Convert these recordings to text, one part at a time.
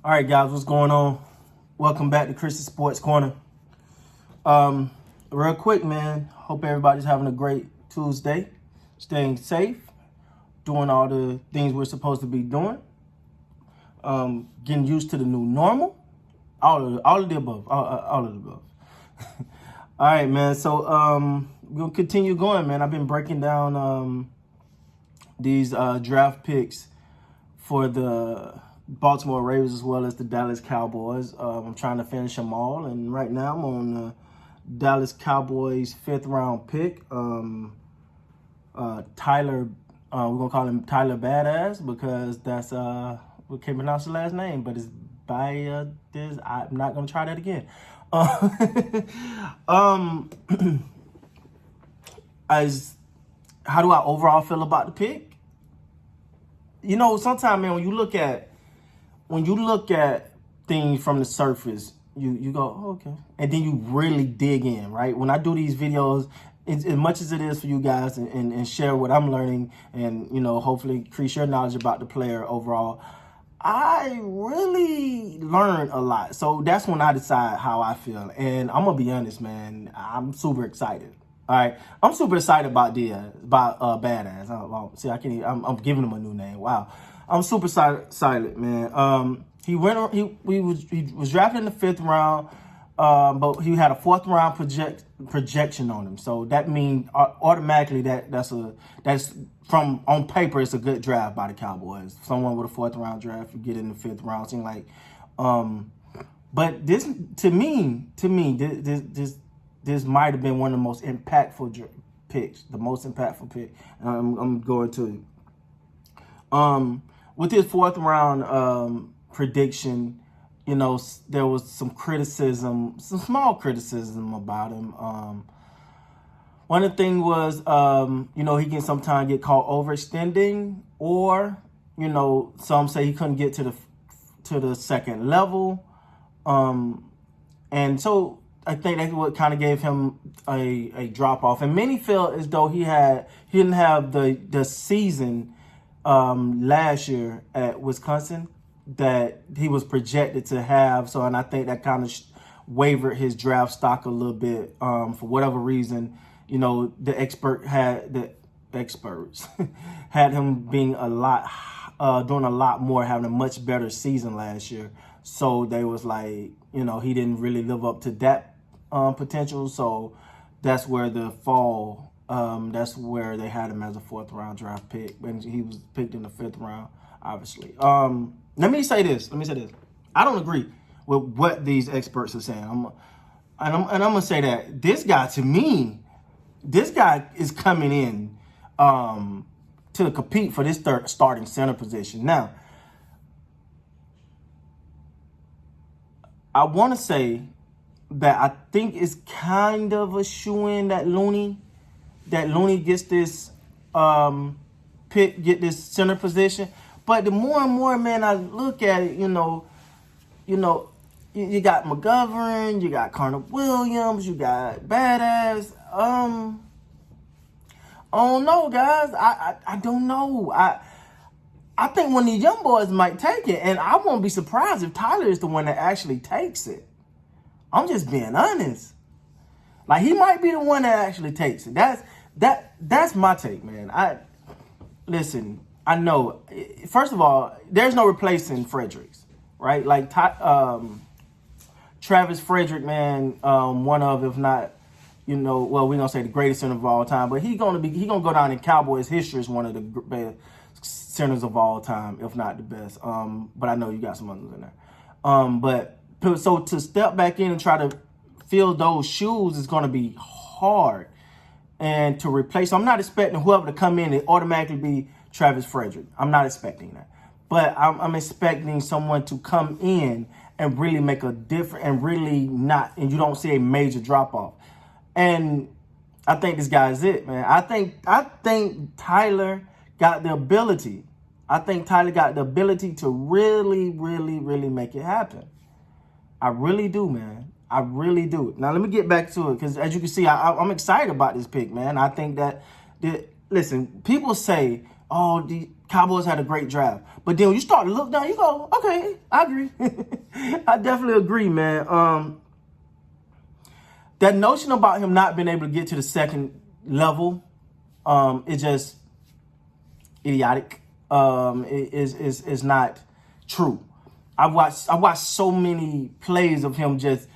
All right, guys, what's going on? Welcome back to Chris's Sports Corner. Real quick, man. Hope everybody's having a great Tuesday, staying safe, doing all the things we're supposed to be doing, getting used to the new normal, all of the above, all of the above. All right, man. So we're gonna continue going, man. I've been breaking down these draft picks for the Baltimore Ravens as well as the Dallas Cowboys. I'm trying to finish them all, and right now I'm on the Dallas Cowboys 5th round pick. Tyler, we're gonna call him Tyler Biadasz because that's we can't pronounce the last name, but it's Biadasz. I'm not gonna try that again. How do I overall feel about the pick? You know, sometimes, man, when you look at things from the surface, you go, oh, okay. And then you really dig in, right? When I do these videos, as much as it is for you guys and share what I'm learning and, you know, hopefully increase your knowledge about the player overall, I really learn a lot. So that's when I decide how I feel. And I'm going to be honest, man, I'm super excited. All right, I'm super excited about Biadasz. See, I can't even, I'm giving him a new name. Wow, I'm super excited, man. He was drafted in the 5th round, but he had a 4th round projection on him. So that means automatically that's from on paper it's a good draft by the Cowboys. Someone with a 4th round draft, you get in the 5th round. Seems like, but this to me this might have been one of the most impactful picks, the most impactful pick. I'm going to with his 4th round prediction, you know, there was some small criticism about him. One of the things was, you know, he can sometimes get caught overextending, or, you know, some say he couldn't get to the second level, and so I think that's what kind of gave him a drop off. And many felt as though he didn't have the season last year at Wisconsin that he was projected to have. So, and I think that kind of wavered his draft stock a little bit for whatever reason. You know, the experts had him being doing a lot more, having a much better season last year. So they was like, you know, he didn't really live up to that potential. So that's where the fall, that's where they had him as a 4th round draft pick when he was picked in the 5th round, obviously. Let me say this. I don't agree with what these experts are saying. I'm gonna say that this guy, to me, is coming in to compete for this starting center position. Now, I want to say that I think it's kind of a shoo-in that Looney gets this get this center position. But the more and more, man, I look at it, you got McGovern, you got Connor Williams, you got Biadasz. I don't know, guys. I don't know. I think one of these young boys might take it, and I won't be surprised if Tyler is the one that actually takes it. I'm just being honest. Like, he might be the one that actually takes it. That's my take, man. Listen. I know. First of all, there's no replacing Fredericks, right? Like Travis Frederick, man, one of, if not, you know, well, we're gonna say the greatest center of all time, but he's gonna go down in Cowboys history as one of the best centers of all time, if not the best. But I know you got some others in there. But so to step back in and try to fill those shoes is gonna be hard, and to replace. I'm not expecting whoever to come in and automatically be Travis Frederick. I'm not expecting that. But I'm expecting someone to come in and really make a difference and you don't see a major drop off. And I think this guy is it, man. I think Tyler got the ability. To really, really, really make it happen. I really do, man. I really do. Now, let me get back to it, because as you can see, I'm excited about this pick, man. I think that listen, people say oh, the Cowboys had a great draft. But then when you start to look down, you go, okay, I agree. I definitely agree, man. That notion about him not being able to get to the second level, is just idiotic. It is not true. I watched so many plays of him just,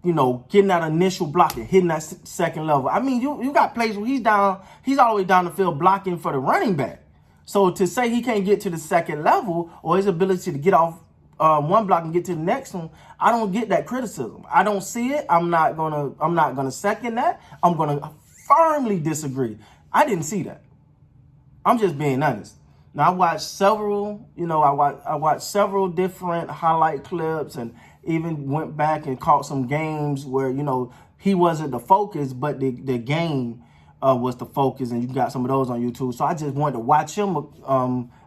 getting that initial block and hitting that second level. I mean, you got plays where he's all the way down the field blocking for the running back. So to say he can't get to the second level or his ability to get off one block and get to the next one, I don't get that criticism. I don't see it. I'm not gonna second that. I'm gonna firmly disagree. I didn't see that. I'm just being honest. Now I watched several, I watched several different highlight clips and even went back and caught some games where, he wasn't the focus, but the game was the focus, and you got some of those on YouTube. So I just wanted to watch him.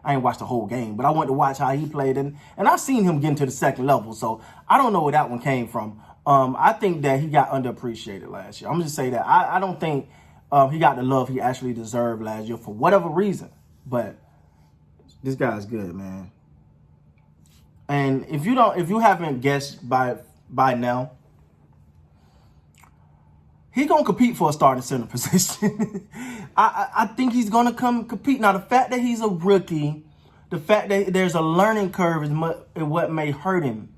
I ain't watched the whole game, but I wanted to watch how he played, and I've seen him get into the second level. So I don't know where that one came from. I think that he got underappreciated last year. I'm just say that I don't think he got the love he actually deserved last year for whatever reason. But this guy's good, man. And if you haven't guessed by now, he gonna compete for a starting center position. I think he's gonna come compete. Now the fact that he's a rookie, the fact that there's a learning curve is what may hurt him.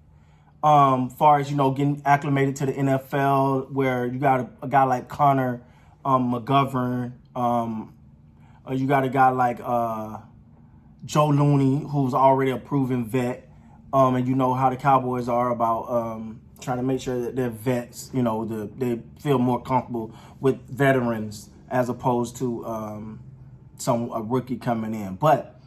Far as getting acclimated to the NFL, where you got a guy like Connor McGovern, or you got a guy like Joe Looney, who's already a proven vet, and you know how the Cowboys are about trying to make sure that they're vets, they feel more comfortable with veterans as opposed to a rookie coming in. But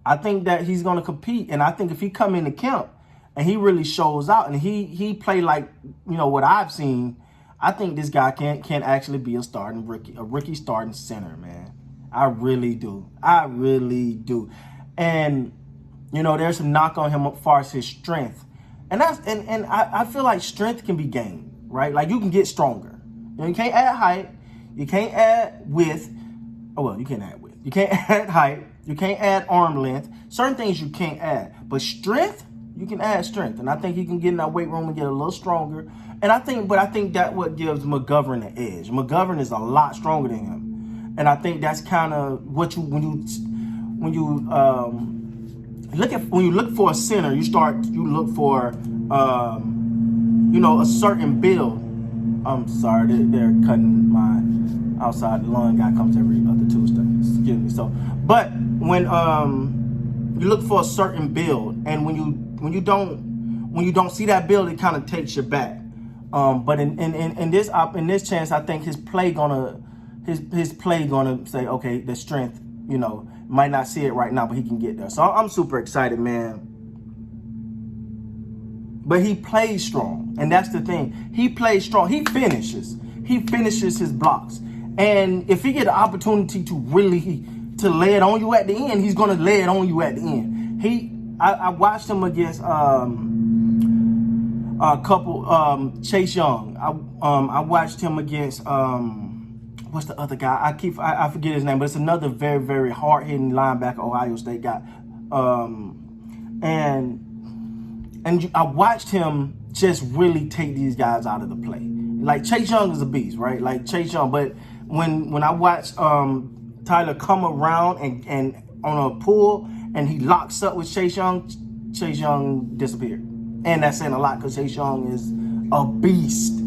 I think that he's going to compete, and I think if he come into camp and he really shows out and he play like, what I've seen, I think this guy can actually be a rookie starting center, man. I really do. And, there's some knock on him as far as his strength. And I feel like strength can be gained, right? Like you can get stronger. You can't add height. You can't add width. Oh, well, you can't add width. You can't add height. You can't add arm length. Certain things you can't add. But strength, you can add strength. And I think he can get in that weight room and get a little stronger. And I think that what gives McGovern the edge. McGovern is a lot stronger than him. And I think that's kind of what when you look for a center, you look for a certain build. I'm sorry, they're cutting my outside lawn guy comes every other Tuesday. Excuse me. So, but when you look for a certain build, and when you don't see that build, it kind of takes you back. But in this chance, I think his play gonna say, okay, the strength, might not see it right now, but he can get there. So I'm super excited, man. But he plays strong, and that's the thing. He plays strong. He finishes his blocks, and if he get an opportunity to really lay it on you at the end, he's gonna lay it on you at the end. I watched him against a couple Chase Young. I watched him against what's the other guy? I forget his name, but it's another very, very hard hitting linebacker Ohio State got. And I watched him just really take these guys out of the play. Like Chase Young is a beast, right? Like Chase Young, but when I watched Tyler come around and on a pull and he locks up with Chase Young disappeared. And that's saying a lot because Chase Young is a beast.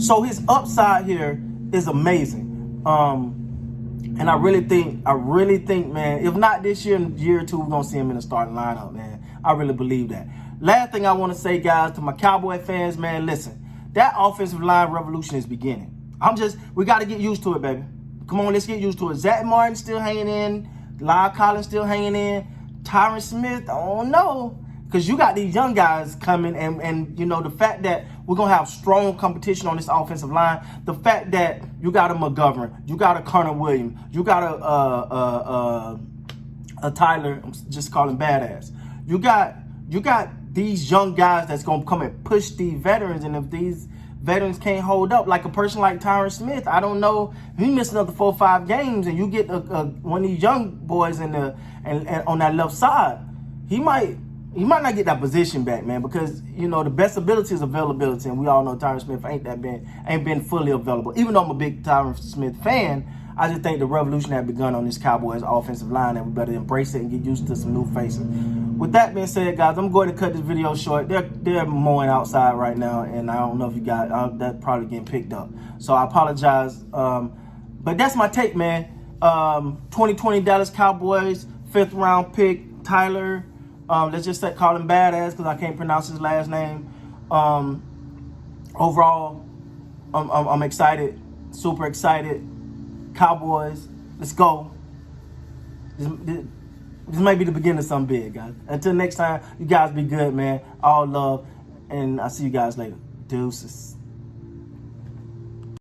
So his upside here is amazing. And I really think, man, if not this year, in year 2, we're going to see him in the starting lineup, man. I really believe that. Last thing I want to say, guys, to my Cowboy fans, man, listen. That offensive line revolution is beginning. We got to get used to it, baby. Come on, let's get used to it. Zach Martin still hanging in. Lyle Collins still hanging in. Tyron Smith, I don't know. Because you got these young guys coming, and the fact that we're going to have strong competition on this offensive line, the fact that you got a McGovern, you got a Connor Williams, you got a Tyler, I'm just calling Biadasz. You got these young guys that's going to come and push these veterans, and if these veterans can't hold up. Like a person like Tyron Smith, I don't know, if he missed another 4 or 5 games and you get one of these young boys and on that left side, he might not get that position back, man, because, you know, the best ability is availability, and we all know Tyron Smith ain't been fully available. Even though I'm a big Tyron Smith fan, I just think the revolution had begun on this Cowboys offensive line, and we better embrace it and get used to some new faces. With that being said, guys, I'm going to cut this video short. They're mowing outside right now, and I don't know if you guys, that's probably getting picked up. So I apologize. But that's my take, man. 2020 Dallas Cowboys, 5th round pick, Tyler. Let's just call him Biadasz because I can't pronounce his last name. Overall, I'm excited, super excited. Cowboys, let's go. This might be the beginning of something big, guys. Until next time, you guys be good, man. All love, and I'll see you guys later. Deuces.